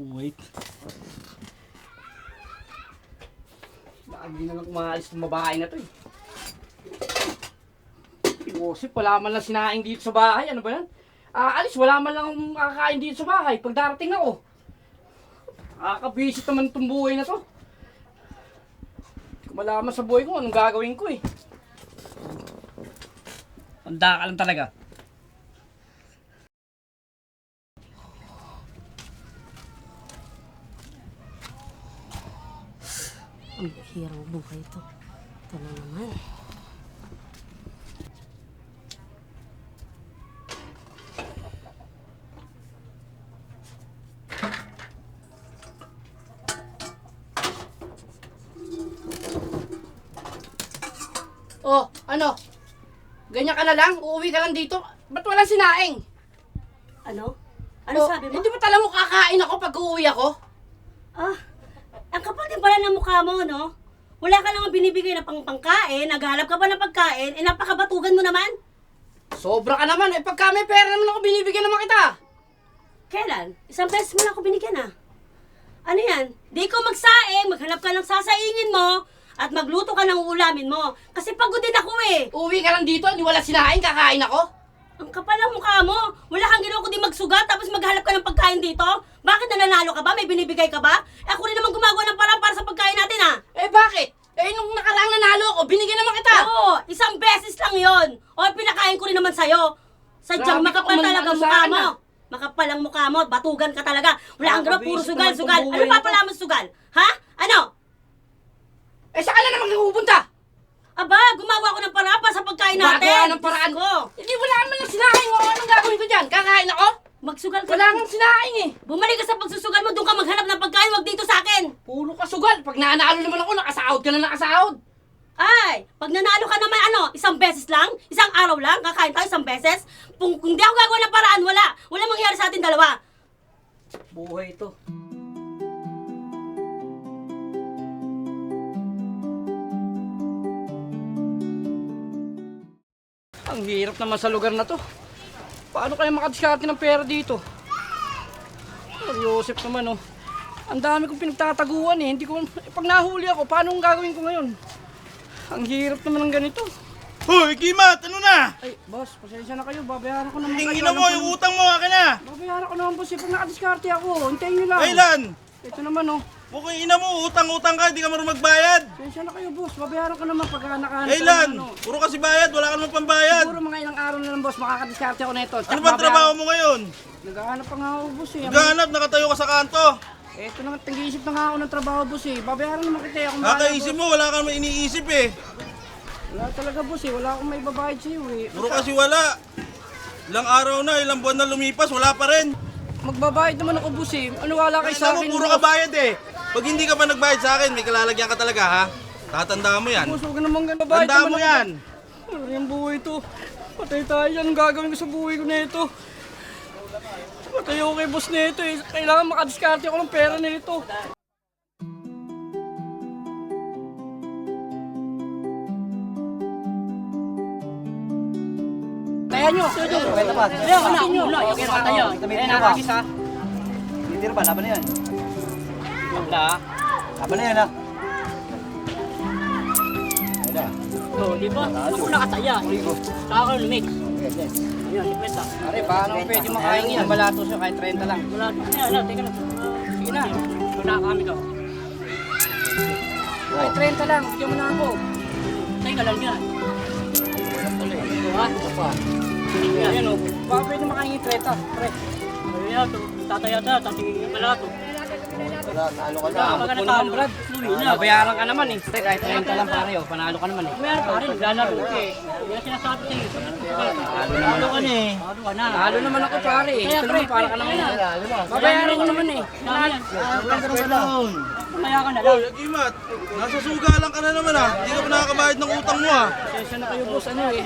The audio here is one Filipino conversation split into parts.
Wait. Lagi na lang kumaalis ng babae na to eh. Iwosip, wala man lang sinaing dito sa bahay. Ano ba yan? Aalis, wala man lang akong makakain dito sa bahay. Pag darating ako, nakakabisit naman itong buhay na to. Hindi ko malaman sa buhay ko anong gagawin ko eh. Tanda ka lang talaga. Ang hirang buhay ito. Ito na naman. Oh, ano? Ganyan ka na lang? Uuwi ka lang dito? Ba't walang sinaing? Ano? Ano sabi mo? Hindi mo tala mo kakain ako pag uuwi ako? Ah, ang kapal din pala ng mukha mo, no? Wala ka lang binibigay na pangkain, naghahanap ka pa ng pagkain, napakabatugan mo naman. Sobra ka naman. Pagka may pera naman ako, binibigyan naman kita. Kailan? Isang beses mo lang ako binigyan, ah. Ano yan? Di ko magsaing, maghanap ka ng sasaingin mo, at magluto ka ng ulamin mo. Kasi pagod din ako eh. Uuwi ka lang dito, hindi wala sinaing, kakain ako? Ang kapal ng mukha mo. Wala kang ginawa kundi magsugat tapos maghanap ka ng pagkain dito. Bakit nananalo ka ba? May binibigay ka ba? Eh ako rin naman gumagawa ng parang para sa pagkain natin ah. Eh bakit? Eh nung nakaraang nanalo ako, binigyan naman kita. Oo, isang beses lang yon. O pinakain ko rin naman sa'yo. Sadyang Grabe ka, makapal talaga umanalo sa mukha akin, mo. ah. Makapal ang mukha mo, batugan ka talaga. Wala kang ginawa, puro Nakakabisit sugal, naman sugal. itong Ano buhay pa na to. pala mo sugal? Ha? Ano? Eh saan ka na naman pupunta? Aba, gumawa ko ng paraan para sa pagkain natin. Gagawa ng paraan Diyos ko. Hindi wala naman lang sinaing mo. Anong gagawin ko dyan? Kakain ako? Magsugal ka. Wala kang sinaing eh. Bumalik ka sa pagsusugal mo, doon ka maghanap ng pagkain, wag dito sa akin. Puro ka sugal. Pag nanalo naman ako, nakasahod ka na nakasahod. Ay, pag nanalo ka naman ano, isang beses lang, isang araw lang, kakain tayo isang beses. Kung di ako gagawa ng paraan, wala mangyayari sa atin dalawa. Buhay ito. Ang hirap naman sa lugar na to. Paano kaya makadiskarte ng pera dito? Yosef naman oh. Ang dami kong pinagtataguan eh. Hindi ko, pag nahuli ako, paano ang gagawin ko ngayon? Ang hirap naman ng ganito. Hoy, Kimat! Ano na? Ay, boss, pasensya na kayo. Babayaran ko naman Tingin kayo. na mo, yung utang mo, akin na! Babayaran ko naman boss eh. Pag nakadiskarte ako, hintayin nyo lang. Kailan? Ito naman oh. Mukhang ina mo, utang-utang ka, hindi ka marunong magbayad. Pasensya na kayo boss. Babayaran ko naman pag nakahanap Kailan? ko ng ano. Puro kasi bayad, wala ka naman pambayad. Siguro mga ilang araw na lang boss, makakadiskarte ako na ito. Ano bang trabaho mo ngayon? Naghahanap pa nga ako boss eh. Naghahanap, nakatayo ka sa kanto. Eto na, tag-iisip na nga ako ng trabaho boss eh. Babayaran naman kita eh. Akong bahala, Kakaisip boss. mo, wala ka naman iniisip eh. Wala talaga boss eh. Wala akong may babayad sa'yo eh. Puro kasi wala. Ilang araw na, ilang buwan na lumipas, wala pa rin. Magbabayad naman ako boss eh. Ano wala kayo sa Ina mo, akin puro boss? ka bayad eh. Pag hindi ka pa nagbayad sa akin, may kalalagyan ka talaga ha. Tatandaan mo yan. Boss, huwag ka naman ganun. Babayad Tandaan naman mo ako. yan. Ano yung buhay to? Patay tayo yan. Anong gagawin ko sa buhay ko na ito? Patay ako kay boss na ito eh. Kailangan makadiskarte ako ng pera na ito. Kaya nyo! Kaya ba? Kaya ka na! Okay na tayo. Kaya na kagis ha. Hindi ba? Laban na yan. Wala. Laban na yan ha. Wala. Oh, di ba? Ako nakataya. Saka ako lumix. Yan, ipet ah. Pare, paano pwede makahingi ng balato siya kahit 30 lang? Wala, teka lang. Sige na. Wala kami to. Kahit 30 lang, bigyan mo na ako. Teka lang yan. Ito ha? Ito pa. Ayan o, baka pwede makahingi 30. Pre, Ayan, tataya na, tatingin pala ito. Wala, talo ka na. abot mo naman Brad. Uwi na. Babayaran ka naman eh. Pre, kahit 30 lang pare o, panalo ka naman eh. Meron pa rin, naglalaro ka eh. Yan sinasabi sa'yo. Talo ka na eh. Talo ka na. Talo naman ako pare eh. Kaya, Ito pre, naman para ka naman. Talo ka. Babayaran ko naman eh. Dami yan. Kaya ka na lang. Hoy, Kimat, nasa sugalan ka na naman ha. Hindi ka pa nakakabayad ng utang mo ha. Pasensya na kayo boss, ano eh.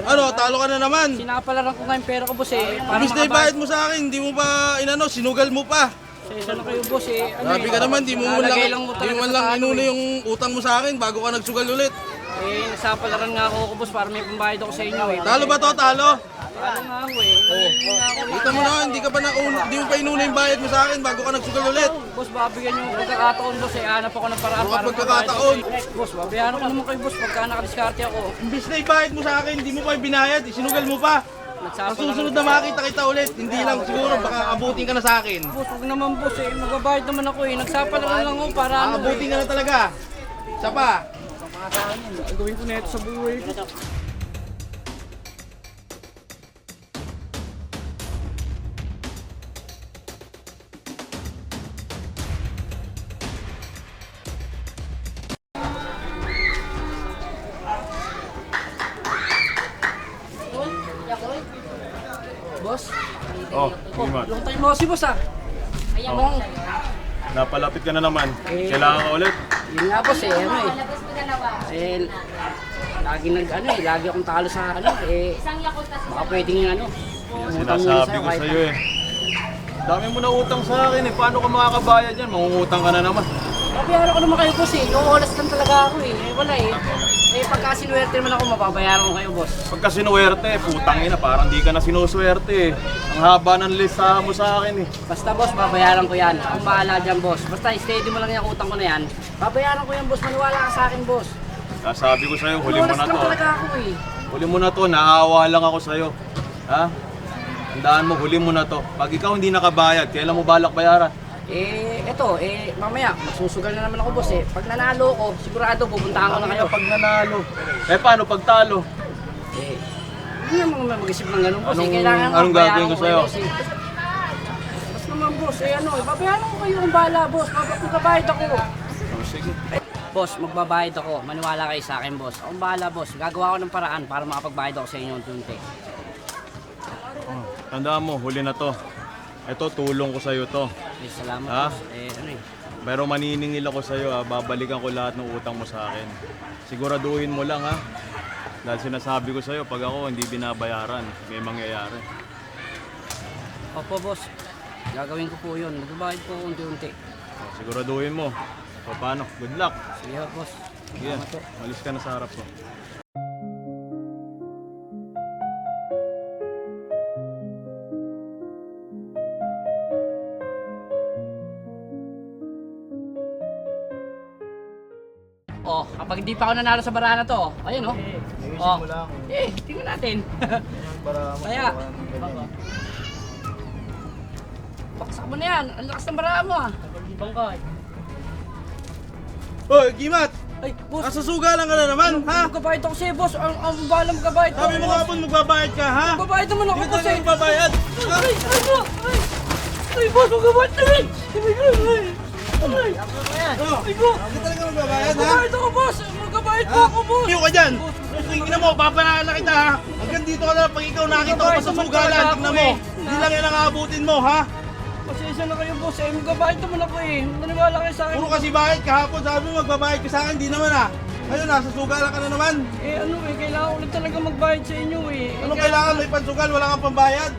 Ano, talo ka na naman. Sinapalaran ko nga yung pera ko boss eh. Para Imbis na ibayad mo sa akin, hindi mo pa inano, sinugal mo pa. Pasensya na kayo boss eh. Ano Grabe ka naman, di mo man Lalagay lang, utang di mo man sa lang talo inuna eh. yung utang mo sa akin bago ka nagsugal ulit. Eh, nasapalaran nga ako boss para may pambayad ako sa inyo eh. Talo ba to, talo? Ano nga ako eh. Nangingi nga ako. Kita mo na, hindi mo pa inuna yung bayad mo sa akin bago ka nagsugal ulit. Boss, babigyan niyo yung pagkakataon, boss. Eh, hanap ako ng paraan Ano ka para pagkakataon? magbayad. Boss, babayaran ko naman kayo, boss, pagka nakadiskarte ako. Imbis na ibayad mo sa akin, hindi mo pa ibinayad, isinugal mo pa. Sa susunod na makita kita ulit, hindi lang siguro, baka abutin ka na sa akin. Boss, huwag naman, boss eh. Magbabayad naman ako eh. Nagsapa lang ako para ano eh. Abutin ka na talaga. Isa pa. Gawin ko na ito sa buhay ko. Boss? Oh, Iman. Long time no see, boss ah. Ayan Napalapit ka na naman. Kailangan ka ulit. Yun nga boss eh, ano eh. Lagi lagi akong talo sa ano eh. Baka pwedeng yung ano. Sinasabi ko sa'yo eh. Dami mo na utang sa akin eh. Paano ka makakabayad yan? Mangungutang ka na naman. Babayaran ko naman kayo boss eh. Iuulas lang talaga ako eh. Wala eh. Eh pagka sinuwerte naman ako, mababayaran ko kayo boss. Pagka sinuwerte, putang ina, parang di ka na sinuswerte eh. Ang haba ng listahan mo sa akin eh. Basta boss, babayaran ko yan. Akong bahala dyan boss. Basta steady mo lang yung utang ko na yan. Babayaran ko yan boss. Maniwala ka sa akin boss. Sabi ko sa'yo, huli mo Iuulas na lang to. talaga ako eh. Huli mo na to, naawa lang ako sa'yo. Ha? Tandaan mo, huli mo na to. Pag ikaw hindi nakabayad, kailan mo balak bayaran? Mamaya, magsusugal na naman ako boss eh. Pag nanalo ko, sigurado pupuntahan ko na kayo. Pag nanalo. Eh paano pag talo? Hindi naman mag-isip ng ganun boss eh. Kailangan Anong babayaran gagawin ko kayo, sa'yo? boss, eh. Basta naman boss babayaran ko kayo kung bahala boss. Magbabayad ako. Oh, sige. Boss, magbabayad ako. Maniwala kayo sa akin boss. Akong bahala boss. Gagawa ko ng paraan para makapagbayad ako sa inyo ng tunti. Tandaan mo, huli na to. Ito, tulong ko sa'yo to. Eh, salamat Ha? boss. Pero maniningil ako sa'yo, babalikan ko lahat ng utang mo sa akin. Siguraduhin mo lang ha. Dahil sinasabi ko sa'yo, pag ako hindi binabayaran, may mangyayari. Opo boss. Gagawin ko po yun. Magbabayad po unti-unti. Siguraduhin mo. O paano? Good luck. Sige boss. Sige, malis ka na sa harap ko. Oh, kapag hindi pa ako nanalo sa barana to, ayun oh. Oh. Tingnan natin. Kaya. Baksak mo na yan. Ang lakas ng barana mo ah. Bangkay. Hoy, Gimat! Ay, boss. Nasa sugalan ka na naman, ha? Magbabayad ako sa'yo, boss. Ang bahala magbabayad ako. Sabi mo kapon magbabayad ka, ha? Magbabayad naman ako, Hindi boss ka eh. magbabayad. Ha? Ay, boss, magbabayad naman. Oh, Ay, boss. hindi talaga magbabayad, ha? Magbabayad ako, boss. Magbabayad po ako, boss. Piyo ka dyan! Tingnan mo, papanala kita, ha? Hanggang dito ka na pag ikaw nakita ko pa sa sugalan, tingnan mo. Hindi lang yan ang aabutin mo, ha? Pasensya na kayo, boss. Magbabayad naman ako eh. Maniwala kayo sa akin. Puro kasi bayad kahapon, sabi mo magbabayad ka sa akin, di naman, ha? Ngayon, nasa sugalan ka na naman. Kailangan ulit talaga magbayad sa inyo eh. Anong kailangan? May pansugal, wala kang pambayad.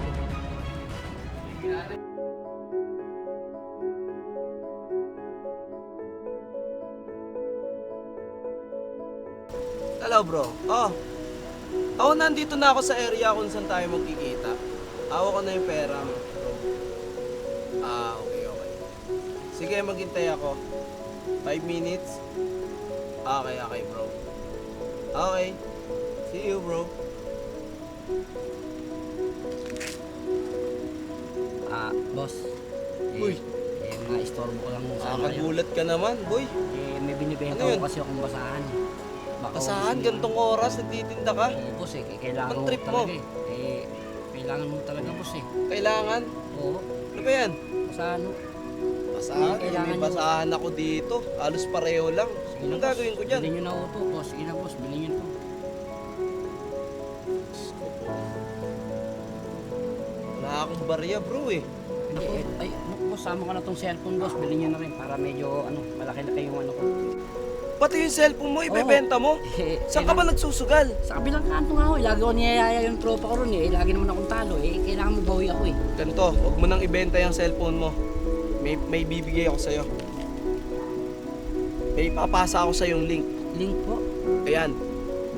Hello bro. Ako nandito na ako sa area kung saan tayo magkikita. Hawak ko na yung pera mo, bro. Okay. Sige, maghintay ako. 5 minutes. Okay, bro. Okay. See you, bro. Boss. Uy. Mga istorbo ko lang sa ano kayo. Nakakagulat ka naman, boy. May binibenta Ano yun? ko kasi akong basahan. Basahan, gantong oras, nagtitinda ka. Boss kailangan Anong mo trip mo? talaga eh. Kailangan mo talaga, boss eh. Kailangan. Oo, Ano ba yan? basahan mo. Basahan? Kailangan May nyo. basahan ako dito. Halos pareho lang. Anong gagawin ko dyan? Bilhin nyo na auto, boss. Sige na, boss. Bilhin nyo na. Wala akong barya, bro eh. Boss, sama ko na tong cellphone, boss. Bilhin nyo na rin para medyo, malaki-laki yung ano ko. Pati yung cellphone mo, ibebenta mo? Saan ka ba nagsusugal? Sa kabilang kanto nga ako, lagi ko niyayaya yung tropa ko ron eh. Lagi naman akong talo eh. Kailangan mo bawi ako eh. Ganito, huwag mo nang ibenta yung cellphone mo. May bibigay ako sa'yo. May papasa ako sa yung link. Link po. Ayan,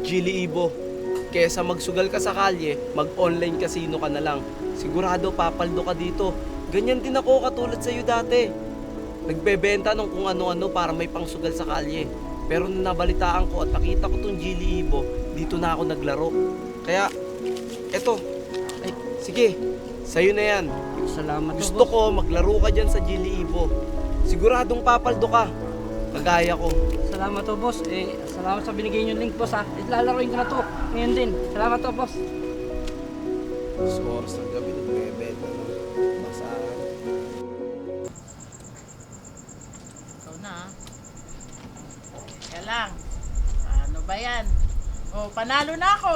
Gili Ibo. Kesa magsugal ka sa kalye, mag-online casino ka na lang. Sigurado papaldo ka dito. Ganyan din ako katulad sa'yo dati. Nagbebenta ng kung ano-ano para may pangsugal sa kalye. Pero nung nabalitaan ko at nakita ko tong Gili Ibo, dito na ako naglaro. Kaya, eto. Ay, sige, sa'yo na yan. Salamat to, Gusto boss. ko maglaro ka dyan sa Gili Ibo. Siguradong papaldo ka. Kagaya ko. Salamat to, boss. Salamat sa binigay niyo link, boss, ha. Lalaroin ko na to. Ngayon din. Salamat to, boss. Sa oras ng gabi, nagbebenta ng basahan. Ikaw na, ha? Kaya lang. Ano ba yan? Oh, panalo na ako.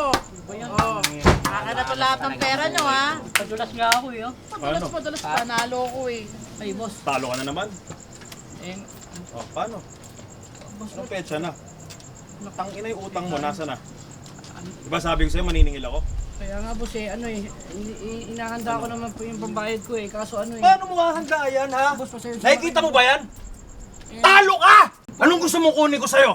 Oh, akin na to lahat ng pera nyo, ha? Padulas nga ako, eh. Oh. Padulas, panalo ko, eh. Ay, boss. Talo ka na naman. Eh, Oh, paano? Anong petsa na? Tangina yung utang mo, nasa na? Diba sabi ko sa'yo, maniningil ako? kaya nga, boss, inahanda ko naman po yung pambayad ko, eh. Kaso ano, eh. Paano mo hahanda yan, ha? Boss, pasensya na Nakikita kayo. mo ba yan? Talo ka! Anong gusto mong kunin ko sa'yo?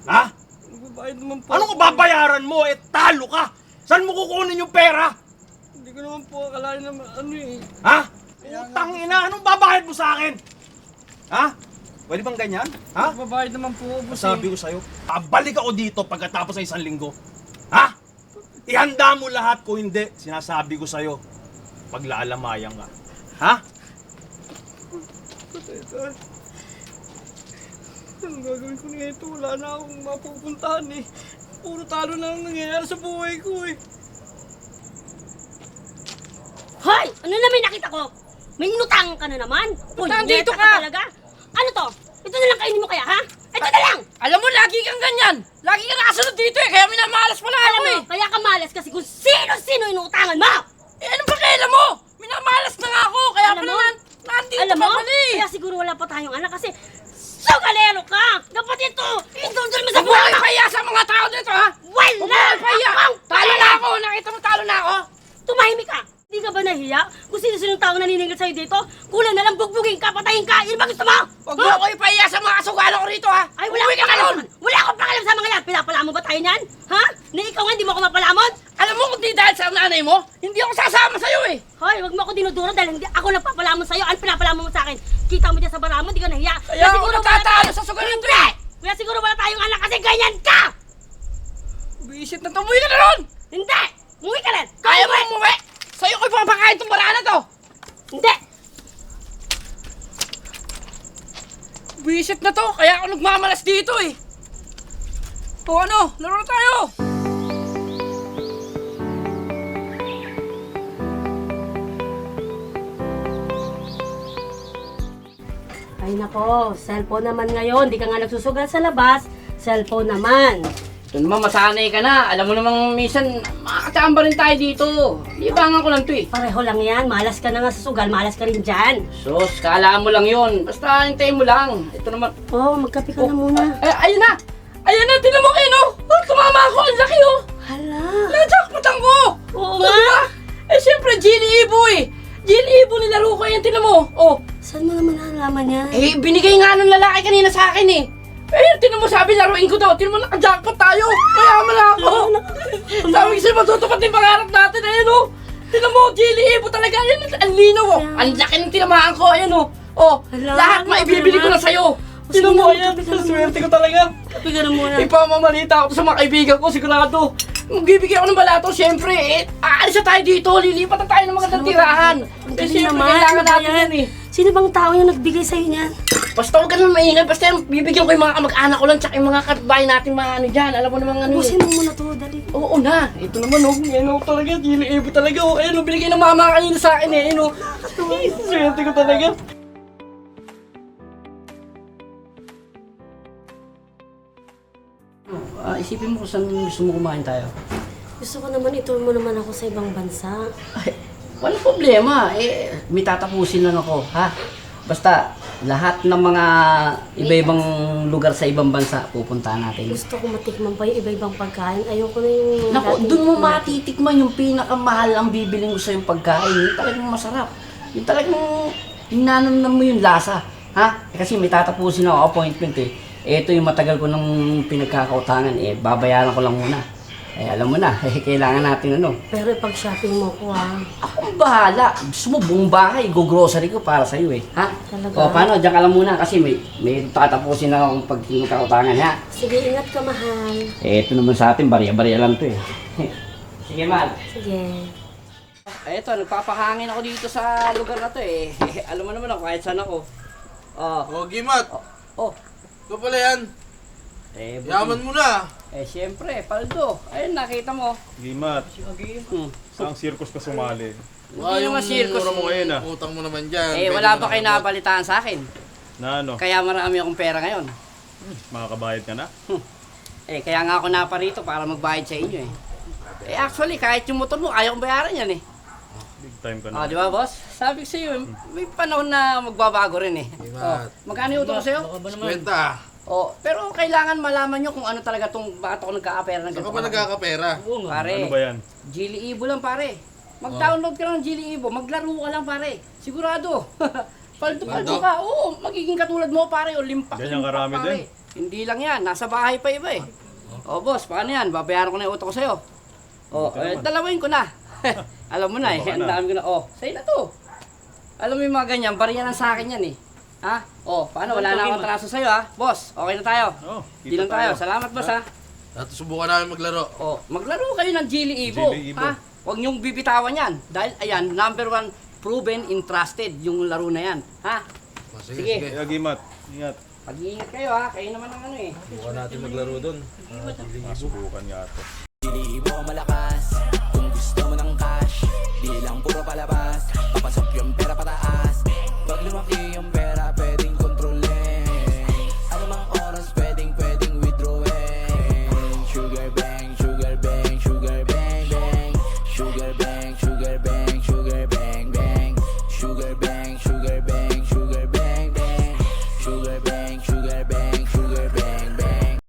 Ha? Nagbabayad naman po. Anong babayaran mo? Eh, talo ka! Saan mo kukunin yung pera? Hindi ko naman po akalain naman, ano, eh. Ha? Utang ina, anong babayad mo sa akin? Ha? Pwede bang ganyan? Ha? Nagbabayad naman po, boss, Sabi ko sa'yo, babalik ako dito pagkatapos ng 1 linggo. Ha? Ihanda mo lahat ko hindi. Sinasabi ko sa'yo, paglalamayang ka. Ha? Anong gagawin ko nito? Wala na akong mapupuntahan, eh. Puro talo na ang nangyayari sa buhay ko, eh. Hoy! Ano na may nakita ko? May inutang ka na naman? Nandito Punyeta ka! Talaga? Ano to? Ito na lang kainin mo kaya, ha? Ito na lang! Alam mo, lagi kang ganyan. Lagi ka nakasunod dito, eh. Kaya minamalas pala Alam ako, mo, eh. kaya ka malas kasi kung sino-sino inuutangan mo! Eh, ano ba kailan mo? Minamalas na nga ako. Kaya Alam pala mo? nandito Alam ka mo? pala, eh. Kaya siguro wala pa tayong anak kasi sugalero ka! Dapat ito, indulgol mo sa Huwag mo kayo buhay! kaya sa mga tao dito, ha? Wala! Huwag mo kayo kaya. akong Talo pera! na ako. Nakita mo, talo na ako. Tumahimik ka! Hindi ka ba nahiya? Kung sino-sinong tao naniningil sa'yo dito, kulang na lang bugbugin ka, patayin ka! Yun ba gusto mo? Huwag mo kayo pahiya sa mga kasugalo ko rito, ha? Ay, wala Umuwi akong ka na pakialam! nun. Wala akong pakialam sa mga yan! Pinapalamon ba tayo niyan? Ha? Na ikaw nga, hindi mo ako mapalamon? Alam mo kung di dahil sa nanay mo, hindi ako sasama sa'yo, eh. Hoy, wag mo ako dinuduro dahil hindi ako nagpapalamon sa'yo. Ano pinapalamon mo sa akin? Kita mo dyan sa baramon, di ka nahiya. Kaya ako nagtatalo sa sugal ng Hindi! Kaya siguro wala tayong anak kasi ganyan ka! Bisit na to. Umuwi ka na nun. Hindi! Umuwi ka rin! Kaya mo umuwi. Sa'yo ko ipapakain itong barana to. Hindi! Bisit na to. Kaya ako nagmamalas dito, eh. O ano, laro na tayo. Ay nako, cellphone naman ngayon. Di ka nga nagsusugal sa labas. Cellphone naman. Ito naman, masanay ka na. Alam mo namang minsan, makakachamba rin tayo dito. Libangan ko lang to, eh. Pareho lang yan. Malas ka na nga sa sugal. Malas ka rin dyan. Sus, kala mo lang yun. Basta hintayin mo lang. Ito naman. Oh, magkape ka na muna. Ayun na! Ayun na, tinan mo kayo, no? Oh, tumama ako. Ang laki, oh. Hala. Na-jackpotan ko. Oo Diba? nga. Eh, siyempre, Gili Ibo, eh. Gili Ibo, nilaro ko yan. Tinan mo. Oh. Saan mo naman nalaman yan? Eh, binigay nga ng lalaki kanina sa akin, eh. Eh, tinan mo, sabi, laruin ko daw. Tinan mo, naka-jackpot tayo. Mayaman na ako. Sabi ko sa'yo, matutupad yung pangarap natin. Ayun, oh. Tinan mo, Gili Ibo talaga. Ayan, ang linaw, oh. Ang laki ng tinamaan ko. Ayan, oh. Oh, Hala, lahat ano maibibili ko naman? na sa'yo. Sige Tinan mo, na, ayan. magkape ka na muna. Swerte ko talaga. Kape ka na muna. Ipamamalita ako sa mga kaibigan ko, sigurado. Magbibigay ako ng balato, siyempre, eh. Aalis na tayo dito, lilipat na tayo ng magandang tirahan. Ang Eh, galing siyempre, naman. kailangan Ano ba natin yan, eh. Sino bang tao yung nagbigay sa'yo niyan? Basta huwag ka naman maingay, basta yung bibigyan ko yung mga kamag-anak ko lang, tsaka yung mga kapitbahay natin, mga ano dyan. Alam mo namang ano, eh. Ubusin mo muna to, dali. Oo na, ito naman, oh. Yan, oh, talaga, Gili Ibo talaga, oh. Ayun, oh, binigay ng mama kanina sa akin, eh. Ayun, oh. Swerte ko talaga. Isipin mo kung saan gusto mo kumain tayo. Gusto ko naman itour mo naman ako sa ibang bansa. Ay, walang problema. Eh, may tatapusin lang ako, ha? Basta, lahat ng mga iba-ibang lugar sa ibang bansa, pupuntahan natin. Gusto ko matikman pa yung iba-ibang pagkain. Ayoko na yung... Naku, dating doon mo tikman. matitikman yung pinakamahal ang bibiling ko sa yung pagkain. Yung talagang masarap. Yung talagang hinanam mo yung lasa. Ha? Kasi may tatapusin ako appointment, eh. Ito yung matagal ko nang pinagkakautangan, eh. Babayaran ko lang muna. Eh, alam mo na, kailangan natin ano. Pero pag-shopping mo ko Ako bahala. Gusto mo buong bahay, go-grocery ko para sa'yo eh. Ha? Talaga? O, paano? Diyan ka lang muna kasi may tatapusin na akong pagkakautangan ha. Sige, ingat ka, mahal. Eh, ito naman sa atin, barya-barya lang to eh. Sige, mahal. Sige. Eto, nagpapahangin ako dito sa lugar na to eh. Alam mo naman ako, kahit saan ako. Oh, O, Gimat. oh. Ito pala yan. Eh, Yaman mo na. Eh, siyempre, paldo. Ayun, nakita mo. Gimat, Hmm. saang circus ka sumali? Hindi naman circus. mura mo ngayon ah. Utang mo naman dyan. Eh, wala ba kayo nakabalitaan sa akin? Na ano, Kaya marami akong pera ngayon. makakabayad ka na? Eh, kaya nga ako naparito para magbayad sa inyo eh. Eh, actually, kahit yung motor mo, ayaw kong bayaran yan eh. Big time ka Oh, na. di ba, boss? Sabi ko sa'yo, may panahon na magbabago rin eh. Oh, magkano yung utang ko sa'yo? Kwenta. Oh, pero kailangan malaman nyo kung ano talaga tong bakit ako nagkakapera ng Saan ka ganito. ba nagkakapera? Pare, Ano ba yan? Gili Evo lang pare. Mag-download ka lang ng Gili Evo, maglaro ka lang pare. Sigurado. Paldo ka. Oo, magiging katulad mo pare. O limpak. Ganyan limpak, karami pare. din? Hindi lang yan, nasa bahay pa iba eh. Oh boss, paano yan? Babayaran ko na yung utang ko sa'yo. Oh, dalawin ko na. Alam mo na eh, Baka ang na. dami ko na. Oh, sa'yo na to. Alam mo yung mga ganyan, bariya lang sa akin yan eh. Ha? Oh, paano? Wala na akong atraso sa'yo ha? Boss, okay na tayo. Oh, Di lang tayo. Salamat boss ha. At subukan namin maglaro. Oh, maglaro kayo ng Gili Evo. Gili Evo. Ha? Huwag niyong bibitawan yan. Dahil, ayan, #1 proven and trusted yung laro na yan. Ha? O, sige, Sige. sige. Kaya Gimat, ingat. Pag-iingat kayo ha. Kayo naman ang ano eh. Subukan natin maglaro doon. Masubukan nga to. Ibo ang malakas. Kung gusto mo ng cash, di lang puro palabas. Papasok yung pera pataas.